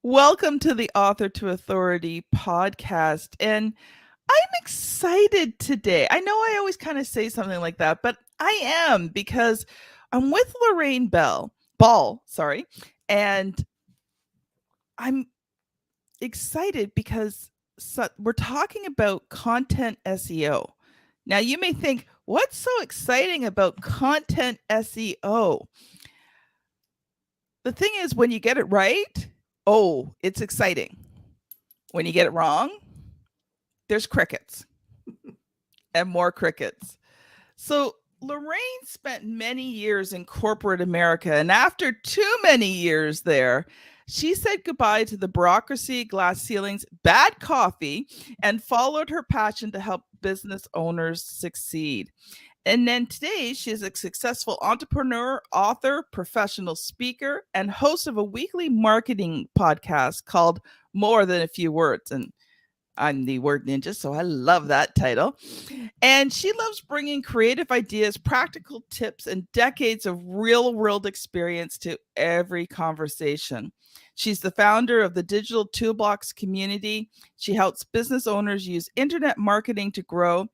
Welcome to the Author to Authority podcast. And I'm excited today. I know I always kind of say something like that, but I am because I'm with Lorraine Ball, sorry. And I'm excited because we're talking about content SEO. Now, you may think, what's so exciting about content SEO? The thing is, when you get it right, oh, it's exciting. When you get it wrong, there's crickets and more crickets. So Lorraine spent many years in corporate America, and after too many years there, she said goodbye to the bureaucracy, glass ceilings, bad coffee, and followed her passion to help business owners succeed. And then today, she is a successful entrepreneur, author, professional speaker, and host of a weekly marketing podcast called More Than a Few Words. And I'm the word ninja, so I love that title. And she loves bringing creative ideas, practical tips, and decades of real world experience to every conversation. She's the founder of the Digital Toolbox Community. She helps business owners use internet marketing to grow.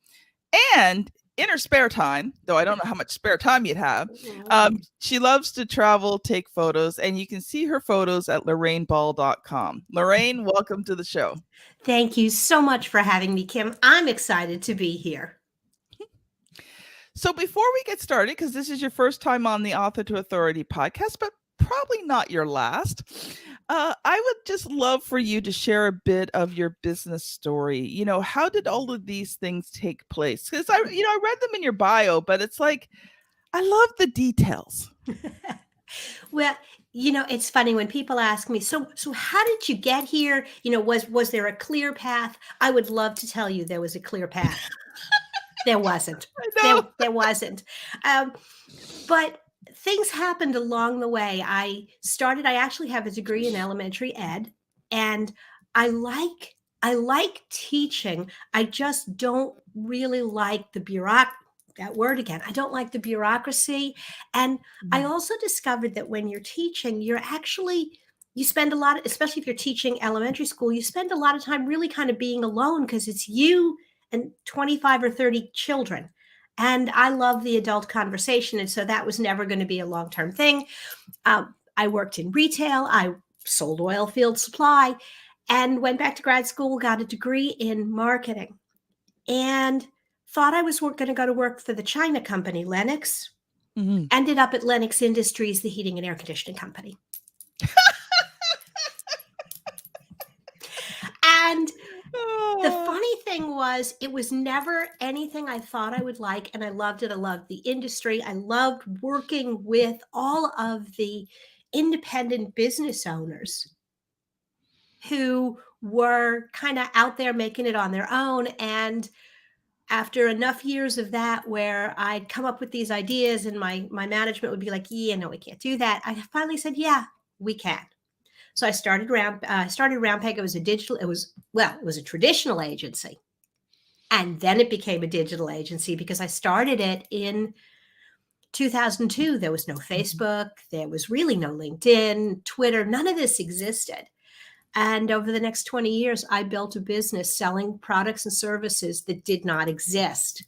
And in her spare time, though I don't know how much spare time you'd have, she loves to travel, take photos, and you can see her photos at lorraineball.com. Lorraine, welcome to the show. Thank you so much for having me, Kim. I'm excited to be here. So before we get started, because this is your first time on the Author to Authority podcast, but probably not your last, I would just love for you to share a bit of your business story. You know, how did all of these things take place? Because I read them in your bio, but it's like, I love the details. Well, it's funny when people ask me, so how did you get here? Was there a clear path? I would love to tell you there was a clear path. There wasn't. There wasn't. But things happened along the way. I actually have a degree in elementary ed, and I like teaching. I just don't really like that word again. I don't like the bureaucracy. And I also discovered that when you're teaching, you spend a lot, especially if you're teaching elementary school, you spend a lot of time really kind of being alone because it's you and 25 or 30 children. And I love the adult conversation. And so that was never going to be a long-term thing. I worked in retail. I sold oil field supply and went back to grad school, got a degree in marketing, and thought I was going to go to work for the China company, Lennox. Mm-hmm. Ended up at Lennox Industries, the heating and air conditioning company. And the funny thing was, it was never anything I thought I would like, and I loved it. I loved the industry. I loved working with all of the independent business owners who were kind of out there making it on their own. And after enough years of that, where I'd come up with these ideas and my management would be like, yeah, no, we can't do that, I finally said, yeah, we can. So I started Roundpeg. It was a traditional agency. And then it became a digital agency because I started it in 2002. There was no Facebook. There was really no LinkedIn, Twitter. None of this existed. And over the next 20 years, I built a business selling products and services that did not exist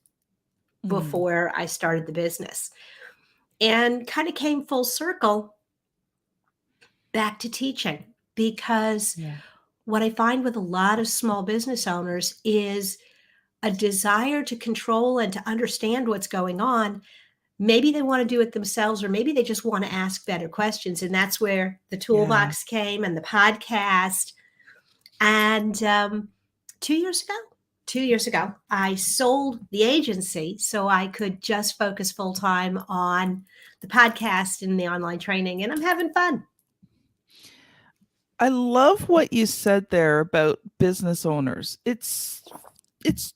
before I started the business, and kind of came full circle back to teaching, because what I find with a lot of small business owners is a desire to control and to understand what's going on. Maybe they want to do it themselves, or maybe they just want to ask better questions. And that's where the toolbox came and the podcast. And 2 years ago, I sold the agency so I could just focus full time on the podcast and the online training. And I'm having fun. I love what you said there about business owners. It's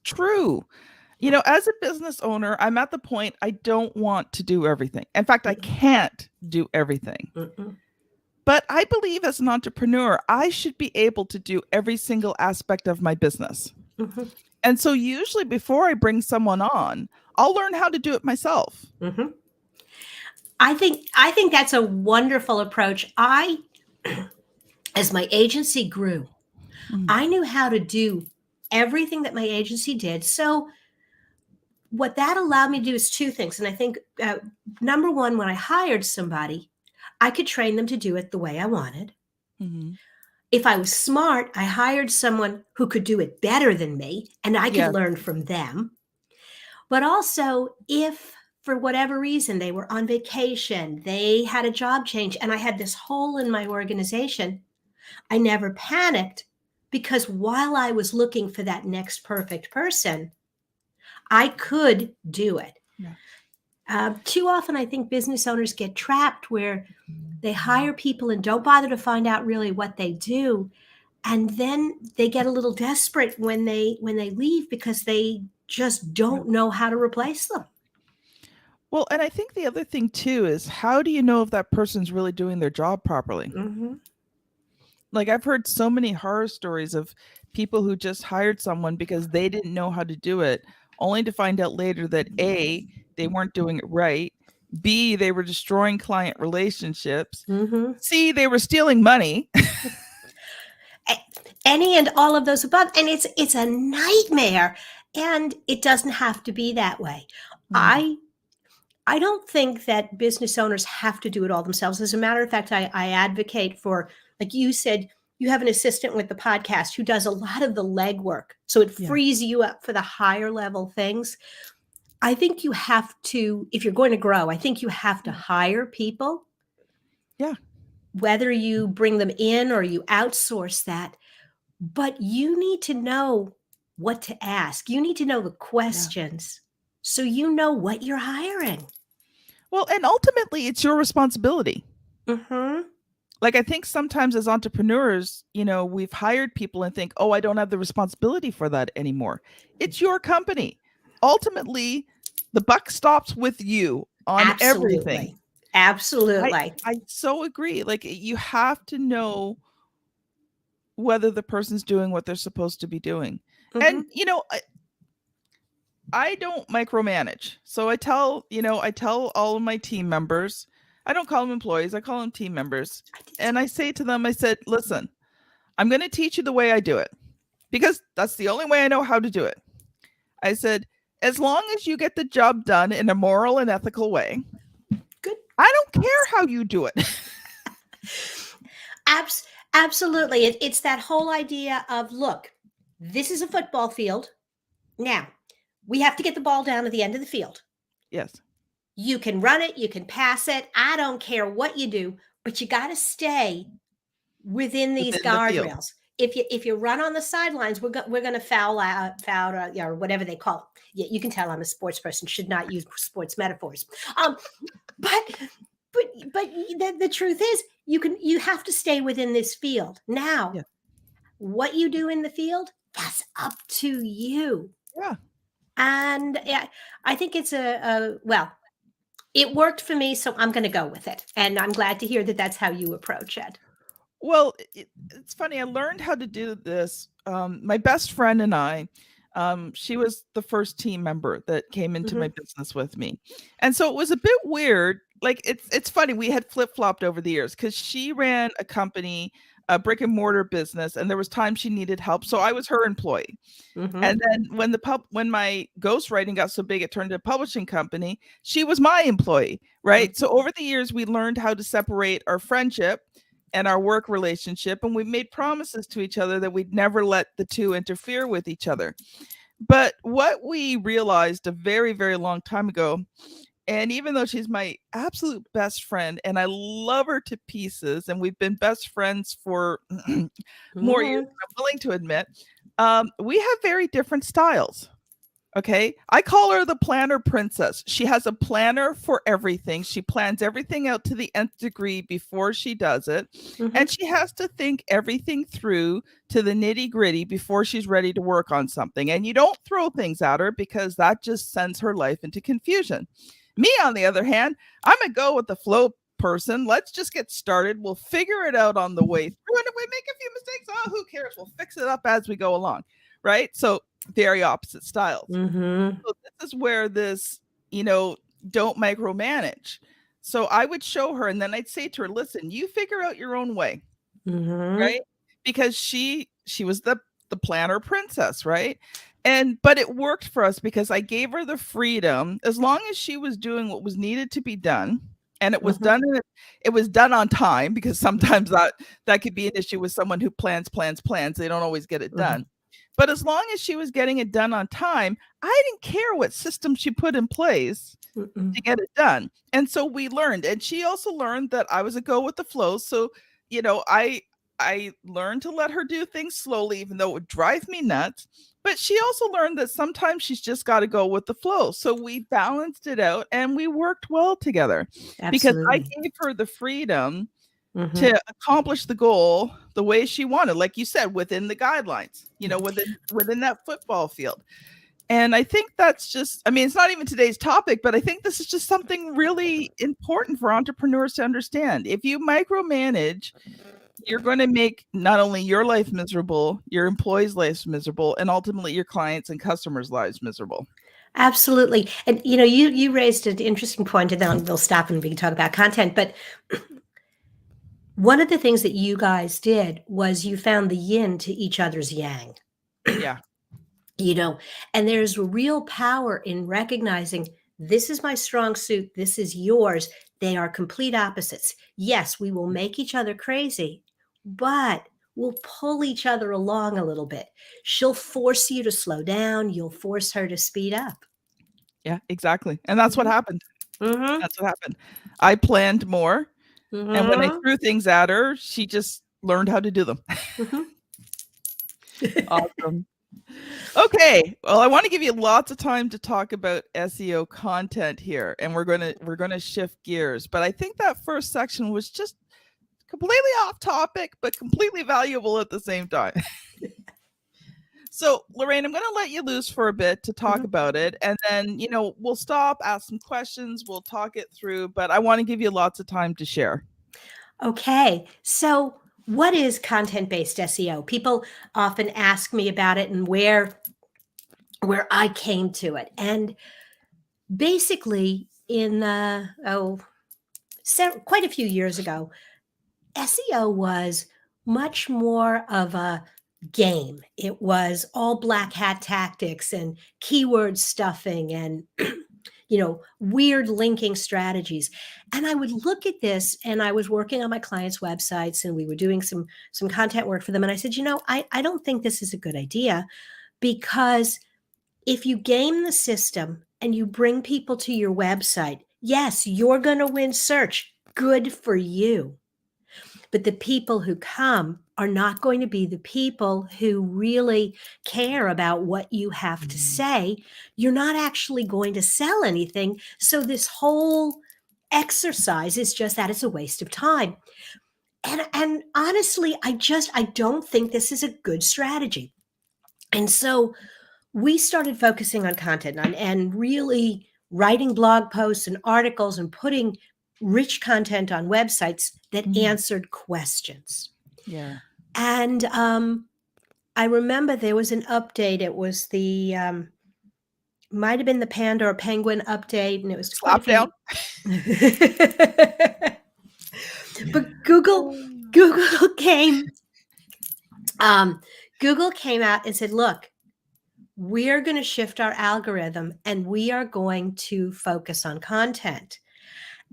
true. You know, as a business owner, I'm at the point I don't want to do everything. In fact, I can't do everything. But I believe as an entrepreneur, I should be able to do every single aspect of my business. And so usually before I bring someone on, I'll learn how to do it myself. I think that's a wonderful approach. As my agency grew, I knew how to do everything that my agency did. So what that allowed me to do is two things. And I think number one, when I hired somebody, I could train them to do it the way I wanted. Mm-hmm. If I was smart, I hired someone who could do it better than me and I could Yes. learn from them. But also, if for whatever reason they were on vacation, they had a job change, and I had this hole in my organization, I never panicked because while I was looking for that next perfect person, I could do it. Yeah. Too often, I think business owners get trapped where they hire people and don't bother to find out really what they do, and then they get a little desperate when they leave because they just don't know how to replace them. Well, and I think the other thing too is, how do you know if that person's really doing their job properly? Mm-hmm. Like, I've heard so many horror stories of people who just hired someone because they didn't know how to do it, only to find out later that A, they weren't doing it right, B, they were destroying client relationships, Mm-hmm. C, they were stealing money. Any and all of those above, and it's a nightmare, and it doesn't have to be that way. Mm. I don't think that business owners have to do it all themselves. As a matter of fact, I advocate for, like you said, you have an assistant with the podcast who does a lot of the legwork, so it Yeah. frees you up for the higher level things. I think you have to, if you're going to grow, I think you have to hire people. Yeah. Whether you bring them in or you outsource that, but you need to know what to ask. You need to know the questions so you know what you're hiring. Well, and ultimately it's your responsibility. Mm-hmm. Like, I think sometimes as entrepreneurs, we've hired people and think, oh, I don't have the responsibility for that anymore. It's your company. Ultimately, the buck stops with you on everything. Absolutely. I so agree. Like, you have to know whether the person's doing what they're supposed to be doing. Mm-hmm. And, I don't micromanage. So I tell all of my team members, I don't call them employees, I call them team members. And I say to them, I said, listen, I'm going to teach you the way I do it because that's the only way I know how to do it. I said, as long as you get the job done in a moral and ethical way, good. I don't care how you do it. Absolutely. It's that whole idea of, look, this is a football field. Now, we have to get the ball down to the end of the field. Yes. You can run it, you can pass it. I don't care what you do, but you got to stay within these guardrails. If you run on the sidelines, we're going to foul or whatever they call it. You can tell I'm a sports person. Should not use sports metaphors. But the truth is, you have to stay within this field. Now, what you do in the field, that's up to you. Yeah. And I think it's it worked for me, so I'm going to go with it. And I'm glad to hear that that's how you approach it. Well, it's funny. I learned how to do this. My best friend and I, she was the first team member that came into my business with me. And so it was a bit weird. Like, it's funny. We had flip-flopped over the years because she ran a company, a brick and mortar business, and there was times she needed help. So I was her employee. And then when my ghostwriting got so big, it turned into a publishing company, she was my employee, right? So over the years, we learned how to separate our friendship and our work relationship. And we made promises to each other that we'd never let the two interfere with each other. But what we realized a very, very long time ago, and even though she's my absolute best friend and I love her to pieces, and we've been best friends for more years than I'm willing to admit, we have very different styles. Okay. I call her the planner princess. She has a planner for everything. She plans everything out to the nth degree before she does it. And she has to think everything through to the nitty gritty before she's ready to work on something. And you don't throw things at her because that just sends her life into confusion. Me, on the other hand, I'm a go with the flow person. Let's just get started. We'll figure it out on the way through. And if we make a few mistakes, oh, who cares? We'll fix it up as we go along. Right. So very opposite styles. So this is where this, don't micromanage. So I would show her, and then I'd say to her, listen, you figure out your own way. Mhm. right? Because she was the planner princess, right? But it worked for us because I gave her the freedom as long as she was doing what was needed to be done, and it was Mhm. done on time, because sometimes that could be an issue with someone who plans, they don't always get it Mhm. done. But as long as she was getting it done on time, I didn't care what system she put in place Mm-mm. to get it done. And so we learned, and she also learned that I was a go with the flow. So, I learned to let her do things slowly, even though it would drive me nuts. But she also learned that sometimes she's just got to go with the flow. So we balanced it out and we worked well together, because I Absolutely. gave her the freedom Mhm. to accomplish the goal the way she wanted, like you said, within the guidelines, within that football field. And I think that's just, I mean, it's not even today's topic, but I think this is just something really important for entrepreneurs to understand. If you micromanage, you're going to make not only your life miserable, your employees' lives miserable, and ultimately your clients' and customers' lives miserable. Absolutely. And you raised an interesting point, and then we'll stop and we can talk about content. But one of the things that you guys did was you found the yin to each other's yang. Yeah. you know and there's real power in recognizing, this is my strong suit, this is yours. They are complete opposites. Yes, we will make each other crazy, but we'll pull each other along a little bit. She'll force you to slow down, you'll force her to speed up. Yeah, exactly. And that's what Mhm. happened. Mhm. That's what happened. I planned more. And when I Mhm. threw things at her, she just learned how to do them. Mhm. Awesome. Okay. Well, I want to give you lots of time to talk about SEO content here, and we're going to shift gears. But I think that first section was just completely off topic, but completely valuable at the same time. So, Lorraine, I'm going to let you loose for a bit to talk Mhm. about it, and then, we'll stop, ask some questions, we'll talk it through, but I want to give you lots of time to share. Okay, so what is content-based SEO? People often ask me about it and where I came to it. And basically, in quite a few years ago, SEO was much more of a game. It was all black hat tactics and keyword stuffing and weird linking strategies. And I would look at this, and I was working on my clients' websites, and we were doing some content work for them. And I said, I don't think this is a good idea, because if you game the system and you bring people to your website, yes, you're going to win search. Good for you. But the people who come are not going to be the people who really care about what you have to say. You're not actually going to sell anything. So this whole exercise is just that, it's a waste of time. And honestly, I don't think this is a good strategy. And so we started focusing on content and really writing blog posts and articles and putting rich content on websites that Mhm. answered questions. Yeah. And I remember there was an update. It was the might have been the panda or penguin update, and it was quite a Slap down. few. But Google came um, Google came out and said, "Look, we're going to shift our algorithm, and we are going to focus on content."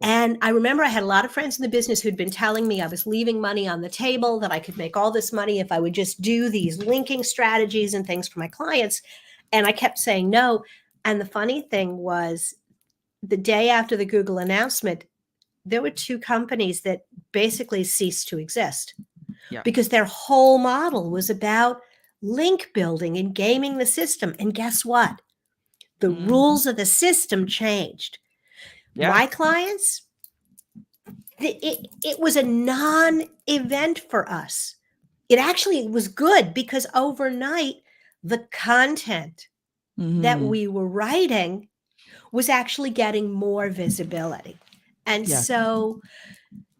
And I remember I had a lot of friends in the business who'd been telling me I was leaving money on the table, that I could make all this money if I would just do these linking strategies and things for my clients. And I kept saying no. And the funny thing was, the day after the Google announcement, there were two companies that basically ceased to exist, Yeah. because their whole model was about link building and gaming the system. And guess what? The Mhm. rules of the system changed. Yeah. My clients, it was a non-event for us. It actually was good, because overnight the content that Mhm. we were writing was actually getting more visibility. And Yeah. so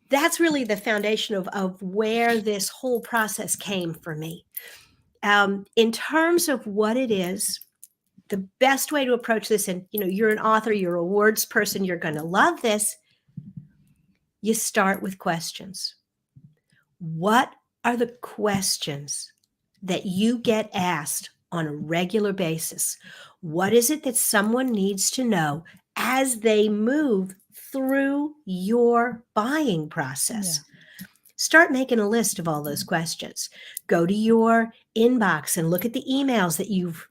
that's really the foundation of where this whole process came for me. In terms of what it is, the best way to approach this, and you're an author, you're a words person, you're going to love this. You start with questions. What are the questions that you get asked on a regular basis. What is it that someone needs to know as they move through your buying process? Start making a list of all those questions. Go to your inbox and look at the emails that you've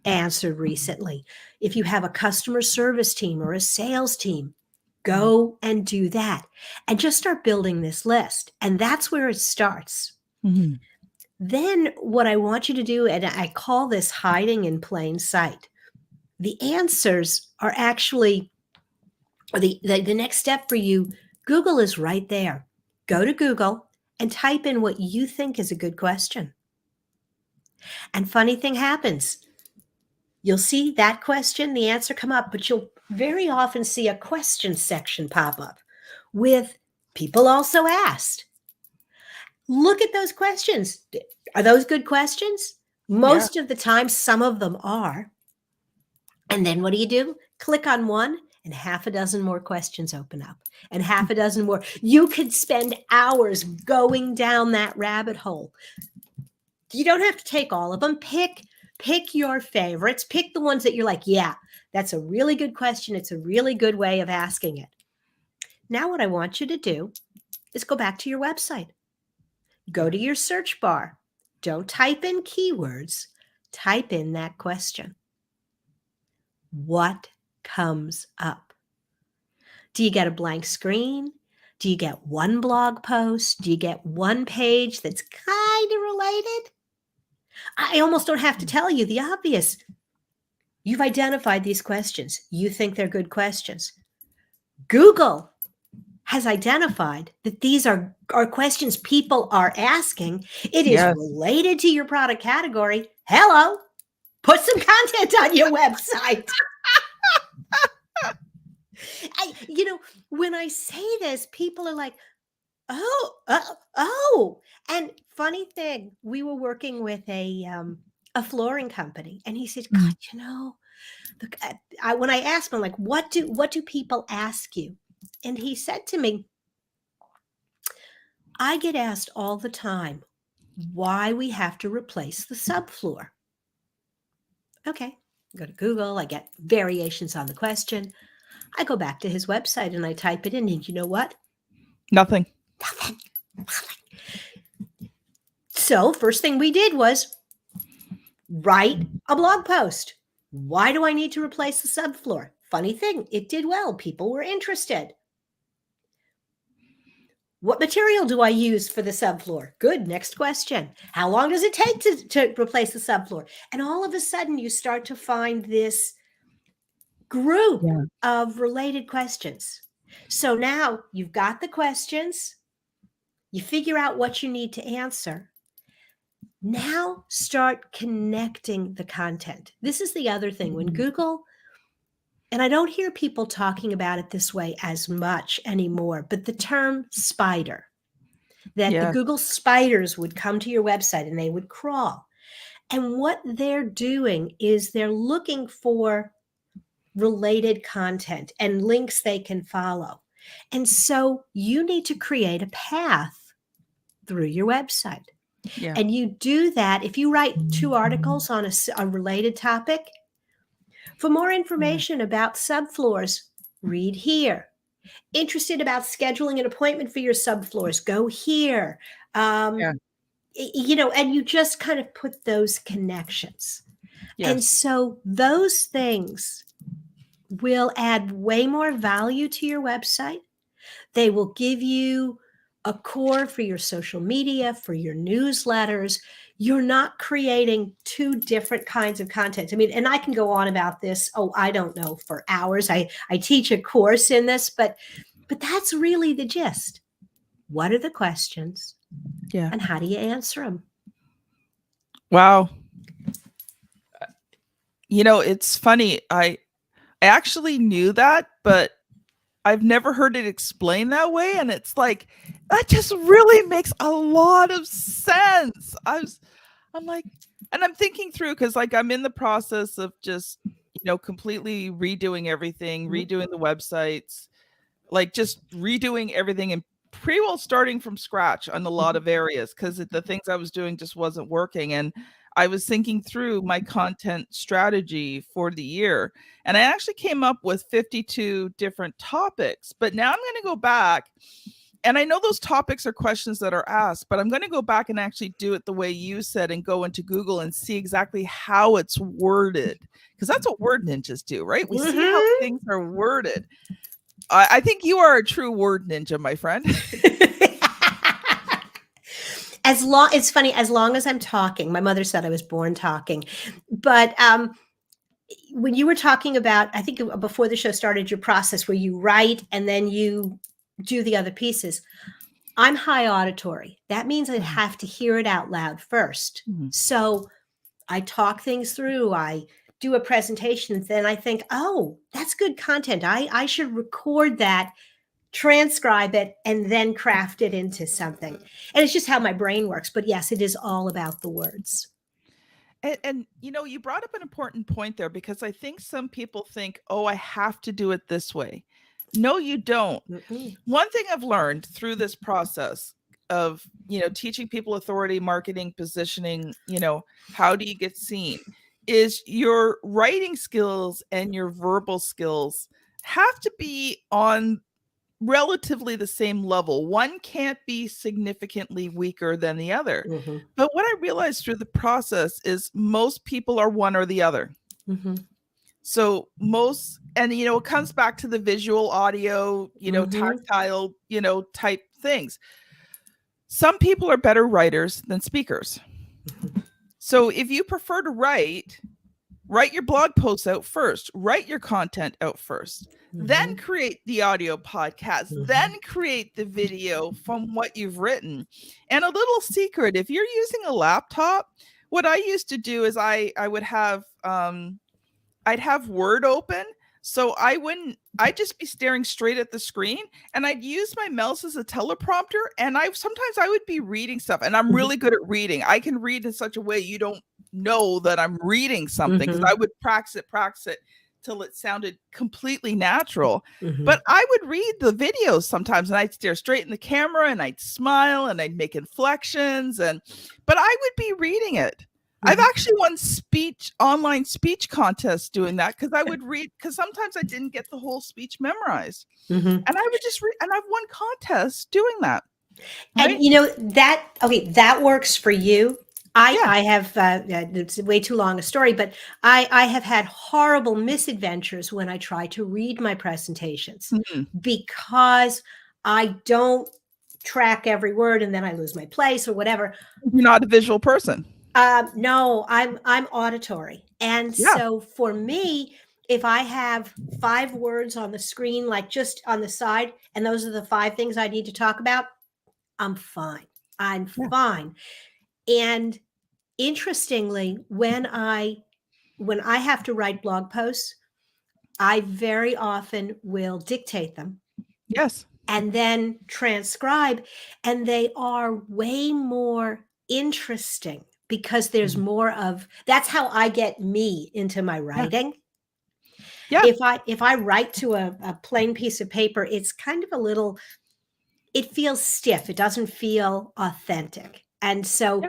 answered recently. If you have a customer service team or a sales team, go and do that and just start building this list. And that's where it starts. Mm-hmm. Then what I want you to do, and I call this hiding in plain sight. The answers are actually, or the next step for you, Google is right there. Go to Google and type in what you think is a good question. And funny thing happens. You'll see that question, the answer come up, but you'll very often see a question section pop up with people also asked. Look at those questions. Are those good questions? Most of the time, some of them are. And then what do? Click on one and half a dozen more questions open up and half a dozen more. You could spend hours going down that rabbit hole. You don't have to take all of them. Pick your favorites. Pick the ones that you're like, yeah, that's a really good question. It's a really good way of asking it. Now what I want you to do is go back to your website. Go to your search bar. Don't type in keywords. Type in that question. What comes up? Do you get a blank screen? Do you get one blog post? Do you get one page that's kind of related? I almost don't have to tell you the obvious. You've identified these questions. You think they're good questions. Google has identified that these are questions people are asking. It is related to your product category. Hello, put some content on your website. When I say this, people are like, oh. And funny thing, we were working with a flooring company, and he said, God, when I asked him, like, what do people ask you? And he said to me, I get asked all the time why we have to replace the subfloor. Okay, go to Google, I get variations on the question. I go back to his website and I type it in, and you know what? Nothing. So first thing we did was write a blog post. Why do I need to replace the subfloor? Funny thing, it did well. People were interested. What material do I use for the subfloor? Good. Next question. How long does it take to replace the subfloor? And all of a sudden you start to find this group of related questions. So now you've got the questions. You figure out what you need to answer. Now start connecting the content. This is the other thing. When Google, and I don't hear people talking about it this way as much anymore, but the term spider, that the Google spiders would come to your website and they would crawl. And what they're doing is they're looking for related content and links they can follow. And so you need to create a path through your website. Yeah. And you do that if you write 2 articles on a related topic. For more information about subfloors, read here. Interested about scheduling an appointment for your subfloors, go here. And you just kind of put those connections. Yes. And so those things will add way more value to your website. They will give you a core for your social media, for your newsletters. You're not creating 2 different kinds of content. I mean, and I can go on about this, I don't know, for hours. I teach a course in this, but that's really the gist. What are the questions? Yeah. And how do you answer them? Wow. It's funny. I actually knew that, but I've never heard it explained that way. And it's like, that just really makes a lot of sense. I'm like, and I'm thinking through, because like I'm in the process of just, completely redoing everything, redoing the websites, like just redoing everything and pretty well starting from scratch on a lot of areas because the things I was doing just wasn't working. And I was thinking through my content strategy for the year. And I actually came up with 52 different topics. But now I'm going to go back. And I know those topics are questions that are asked, but I'm going to go back and actually do it the way you said and go into Google and see exactly how it's worded. Because that's what word ninjas do, right? We see how things are worded. I think you are a true word ninja, my friend. It's funny, as long as I'm talking. My mother said I was born talking. But when you were talking about, I think before the show started, your process where you write and then you do the other pieces. I'm high auditory. That means I have to hear it out loud first. So I talk things through. I do a presentation. Then I think, oh, that's good content. I should record that, transcribe it, and then craft it into something. And it's just how my brain works. But yes, it is all about the words. And you know, you brought up an important point there, because I think some people think, oh, I have to do it this way. No, you don't. One thing I've learned through this process of, you know, teaching people authority, marketing, positioning, you know, how do you get seen, is your writing skills and your verbal skills have to be on relatively the same level. One can't be significantly weaker than the other. But what I realized through the process is most people are one or the other. So most, and you know, it comes back to the visual, audio, you know, tactile, you know, type things. Some people are better writers than speakers. So if you prefer to write your blog posts out first, write your content out first, then create the audio podcast, then create the video from what you've written. And a little secret, if you're using a laptop, what I used to do is I would have, I'd have Word open. So I'd just be staring straight at the screen, and I'd use my mouse as a teleprompter. And sometimes I would be reading stuff, and I'm really good at reading. I can read in such a way you don't know that I'm reading something, because I would practice it till it sounded completely natural. But I would read the videos sometimes, and I'd stare straight in the camera, and I'd smile, and I'd make inflections, but I would be reading it. I've actually won online speech contests doing that, because I would read, because sometimes I didn't get the whole speech memorized. And I would just read, and I've won contests doing that. Right? And you know, that works for you. I have, it's way too long a story, but I have had horrible misadventures when I try to read my presentations because I don't track every word, and then I lose my place or whatever. You're not a visual person. No, I'm auditory. And so for me, if I have 5 words on the screen, like just on the side, and those are the 5 things I need to talk about, I'm fine. I'm fine. And interestingly, when I have to write blog posts, I very often will dictate them. Yes. And then transcribe, and they are way more interesting because there's more of, that's how I get me into my writing. If I write to a plain piece of paper, it's kind of it feels stiff. It doesn't feel authentic. And so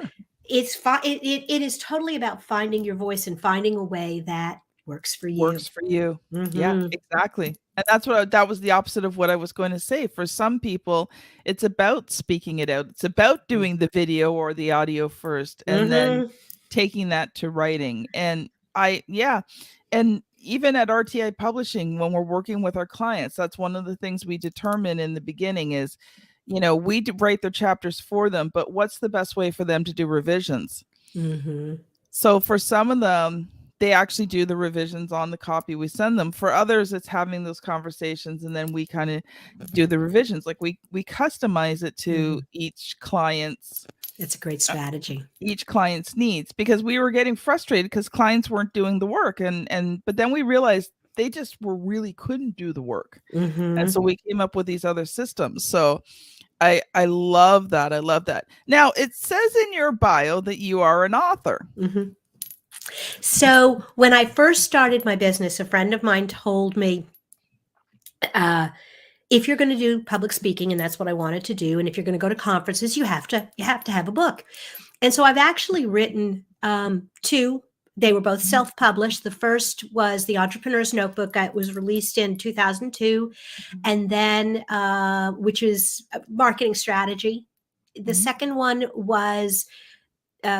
it's fine. It is totally about finding your voice and finding a way that works for you. Yeah, exactly. And that was the opposite of what I was going to say. For some people, it's about speaking it out. It's about doing the video or the audio first, and then taking that to writing. And and even at RTI Publishing, when we're working with our clients, that's one of the things we determine in the beginning is, you know, we write their chapters for them, but what's the best way for them to do revisions? So for some of them, they actually do the revisions on the copy we send them. For others, it's having those conversations, and then we kind of do the revisions. Like we customize it to each client's. It's a great strategy. Each client's needs, because we were getting frustrated because clients weren't doing the work, but then we realized they just really couldn't do the work, and so we came up with these other systems. So I love that. I love that. Now, it says in your bio that you are an author. So when I first started my business, a friend of mine told me, if you're going to do public speaking, and that's what I wanted to do, and if you're going to go to conferences, you have to have a book. And so I've actually written two. They were both self-published. The first was The Entrepreneur's Notebook. It was released in 2002, and then which is marketing strategy. The second one was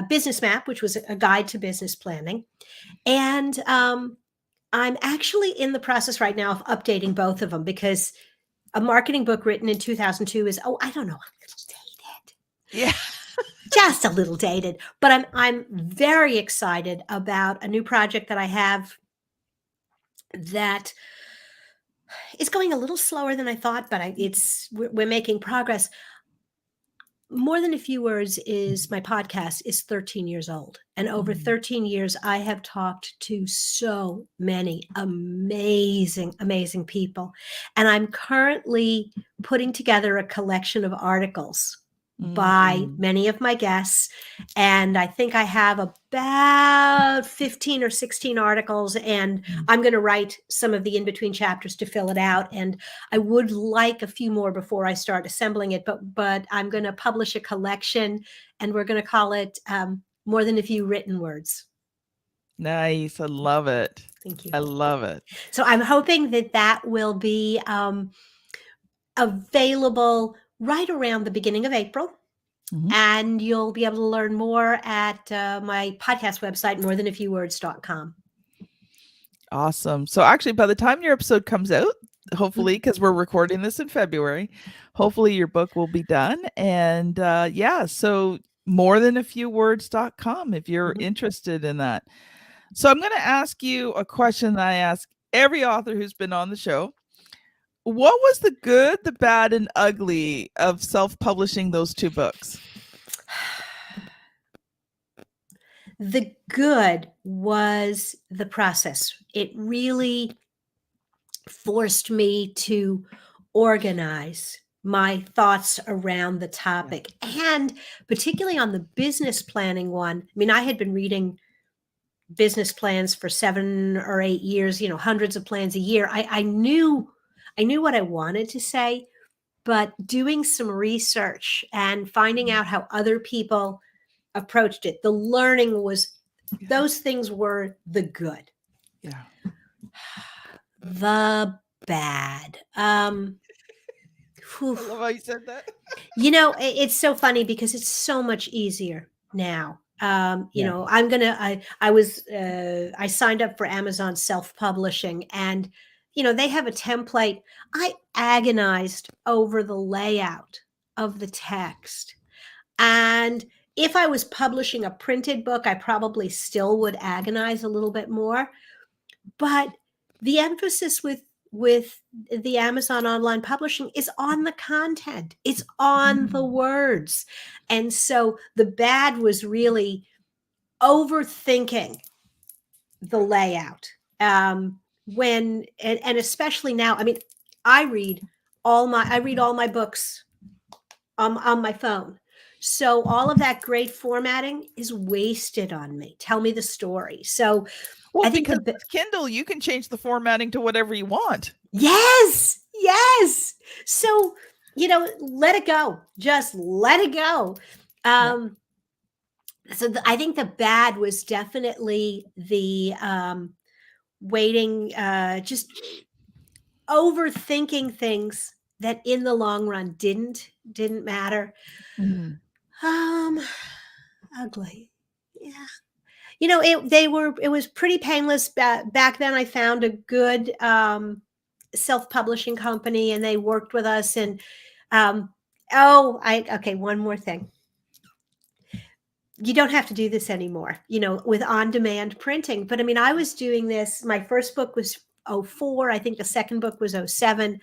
Business Map, which was a guide to business planning. And I'm actually in the process right now of updating both of them, because a marketing book written in 2002 is, I don't know, a little dated. Yeah. Just a little dated, but I'm very excited about a new project that I have that is going a little slower than I thought, but we're making progress. More Than a Few Words is my podcast is 13 years old. And over 13 years, I have talked to so many amazing, amazing people. And I'm currently putting together a collection of articles by many of my guests. And I think I have about 15 or 16 articles, and I'm going to write some of the in-between chapters to fill it out. And I would like a few more before I start assembling it, but I'm going to publish a collection, and we're going to call it More Than a Few Written Words. Nice. I love it. Thank you. I love it. So I'm hoping that will be available right around the beginning of April. And you'll be able to learn more at my podcast website, morethanafewwords.com. Awesome. So actually, by the time your episode comes out, hopefully, because we're recording this in February, hopefully your book will be done. And so morethanafewwords.com if you're interested in that. So I'm going to ask you a question that I ask every author who's been on the show. What was the good, the bad, and ugly of self-publishing those two books? The good was the process. It really forced me to organize my thoughts around the topic. And particularly on the business planning one, I mean, I had been reading business plans for 7 or 8 years, hundreds of plans a year. I knew what I wanted to say, but doing some research and finding out how other people approached it, the learning was, those things were the good. Yeah. The bad. I love how you said that. It's so funny because it's so much easier now. I signed up for Amazon self-publishing, and they have a template. I agonized over the layout of the text. And if I was publishing a printed book, I probably still would agonize a little bit more. But the emphasis with the Amazon online publishing is on the content. It's on the words. And so the bad was really overthinking the layout. And especially now, I mean, I read all my books on my phone. So all of that great formatting is wasted on me. Tell me the story. So I think because with Kindle, you can change the formatting to whatever you want. Yes. So, let it go. Just let it go. So I think the bad was definitely the waiting, just overthinking things that in the long run didn't matter. Ugly. Yeah. It was pretty painless back then. I found a good self-publishing company, and they worked with us. And one more thing. You don't have to do this anymore, with on-demand printing. But I mean, I was doing this. My first book was 2004. I think the second book was 2007.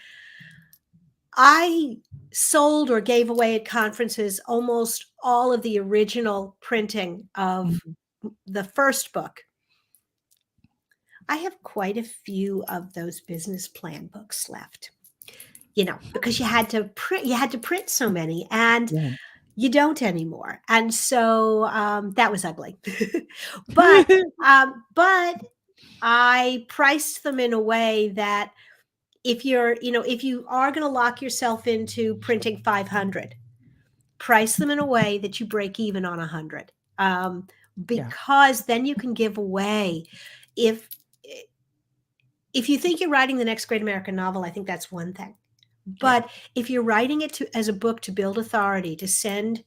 I sold or gave away at conferences almost all of the original printing of the first book. I have quite a few of those business plan books left, because you had to print so many, and you don't anymore. And so that was ugly. But I priced them in a way that if you are going to lock yourself into printing 500, price them in a way that you break even on 100. Because then you can give away. If you think you're writing the next great American novel, I think that's one thing. But if you're writing it as a book to build authority, to send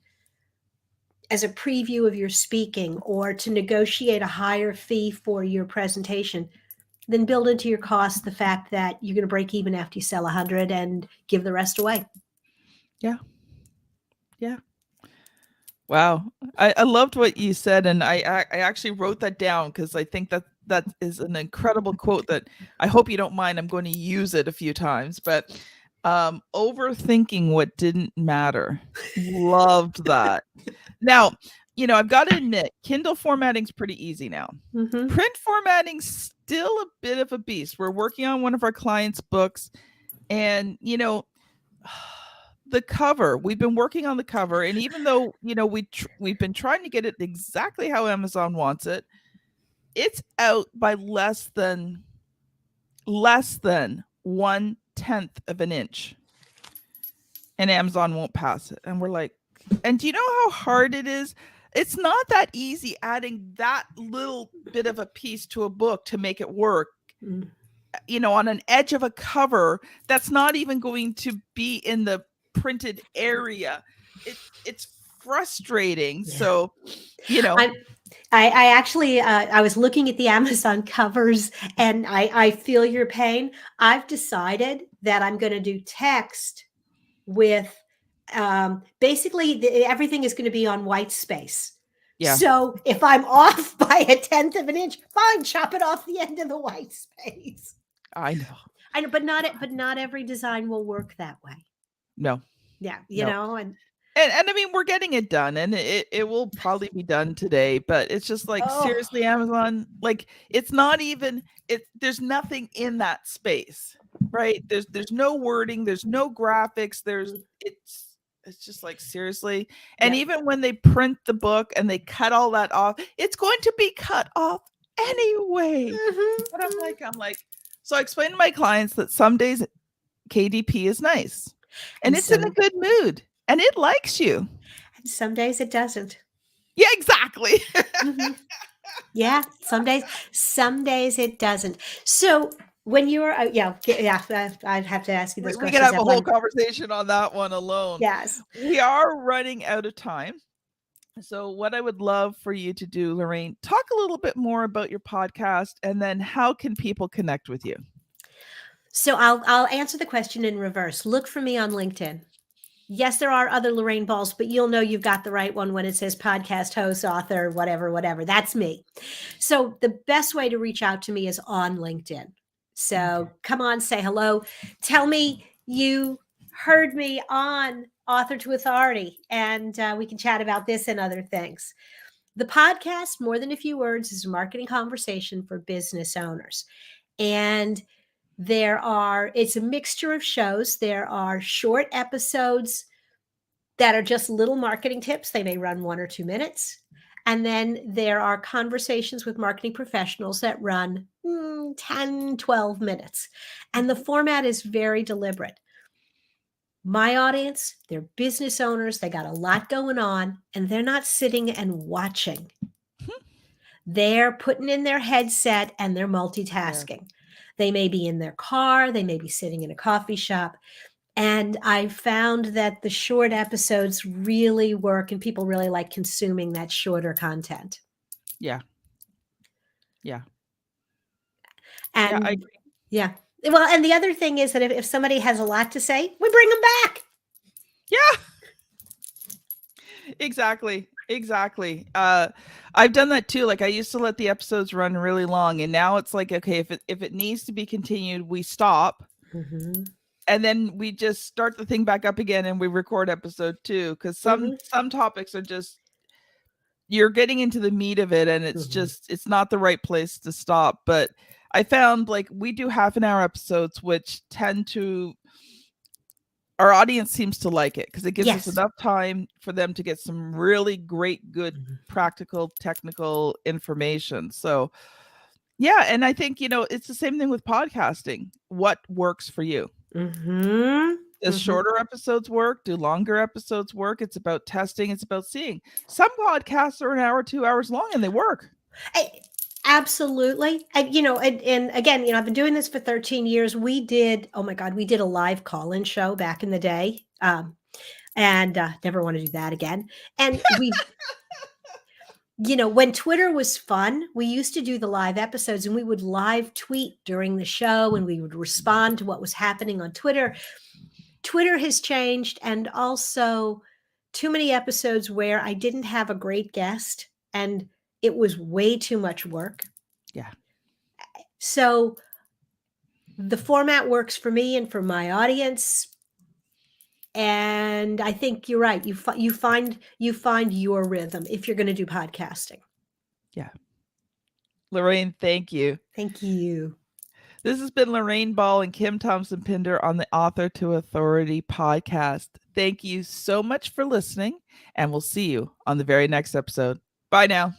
as a preview of your speaking, or to negotiate a higher fee for your presentation, then build into your cost the fact that you're going to break even after you sell 100 and give the rest away. Yeah. Wow. I loved what you said, and I actually wrote that down because I think that is an incredible quote that I hope you don't mind. I'm going to use it a few times, but overthinking what didn't matter. Loved that. Now, I've got to admit, Kindle formatting's pretty easy now. Mm-hmm. Print formatting's still a bit of a beast. We're working on one of our clients' books, and the cover, we've been working on the cover, and even though we've been trying to get it exactly how Amazon wants it, it's out by less than 1/10 of an inch, and Amazon won't pass it. And we're like, and do you know how hard it is? It's not that easy adding that little bit of a piece to a book to make it work. On an edge of a cover that's not even going to be in the printed area. It's frustrating. Yeah. So, I actually, I was looking at the Amazon covers, and I feel your pain. I've decided that I'm going to do text with, basically everything is going to be on white space. Yeah. So if I'm off by 1/10 of an inch, fine, chop it off the end of the white space. I know, but not every design will work that way. No. Yeah, and I mean, we're getting it done, and it will probably be done today, but it's just like, seriously, Amazon, like, it's not even, there's nothing in that space, right? There's no wording, there's no graphics, it's just like, seriously. And even when they print the book and they cut all that off, it's going to be cut off anyway. But I'm like, so I explain to my clients that some days KDP is nice, and it's in a good mood, and it likes you. And some days it doesn't. Yeah, exactly. Yeah, some days it doesn't. So when you're, I'd have to ask you those questions. We can have a whole conversation on that one alone. Yes. We are running out of time. So what I would love for you to do, Lorraine, talk a little bit more about your podcast, and then how can people connect with you? So I'll answer the question in reverse. Look for me on LinkedIn. Yes, there are other Lorraine Balls, but you'll know you've got the right one when it says podcast host, author, whatever. That's me. So the best way to reach out to me is on LinkedIn. So come on, say hello. Tell me you heard me on Author to Authority, and we can chat about this and other things. The podcast, More Than a Few Words, is a marketing conversation for business owners. And it's a mixture of shows. There are short episodes that are just little marketing tips. They may run 1 or 2 minutes. And then there are conversations with marketing professionals that run 10, 12 minutes. And the format is very deliberate. My audience, they're business owners. They got a lot going on, and they're not sitting and watching. They're putting in their headset and they're multitasking. Yeah. They may be in their car. They may be sitting in a coffee shop. And I found that the short episodes really work, and people really like consuming that shorter content. Yeah. And I agree. Yeah. Well, and the other thing is that if somebody has a lot to say, we bring them back. Yeah. Exactly. I've done that too. Like, I used to let the episodes run really long, and now it's like, okay, if it needs to be continued, we stop. And then we just start the thing back up again, and we record episode 2, because some topics are just, you're getting into the meat of it, and it's just, it's not the right place to stop. But I found, like, we do half-an-hour episodes, which our audience seems to like it, because it gives us enough time for them to get some really great, good, practical, technical information. So Yeah, and I think, it's the same thing with podcasting. What works for you? Mhm. Does Mhm. shorter episodes work? Do longer episodes work? It's about testing, it's about seeing. Some podcasts are an hour, 2 hours long, and they work. Absolutely. And again, I've been doing this for 13 years. We did, oh my God, we did a live call-in show back in the day. And never want to do that again. And when Twitter was fun, we used to do the live episodes and we would live tweet during the show and we would respond to what was happening on Twitter. Twitter has changed, and also too many episodes where I didn't have a great guest and it was way too much work. Yeah. So the format works for me and for my audience. And I think you're right. You find your rhythm if you're going to do podcasting. Yeah. Lorraine, thank you. Thank you. This has been Lorraine Ball and Kim Thompson Pinder on the Author to Authority podcast. Thank you so much for listening, and we'll see you on the very next episode. Bye now.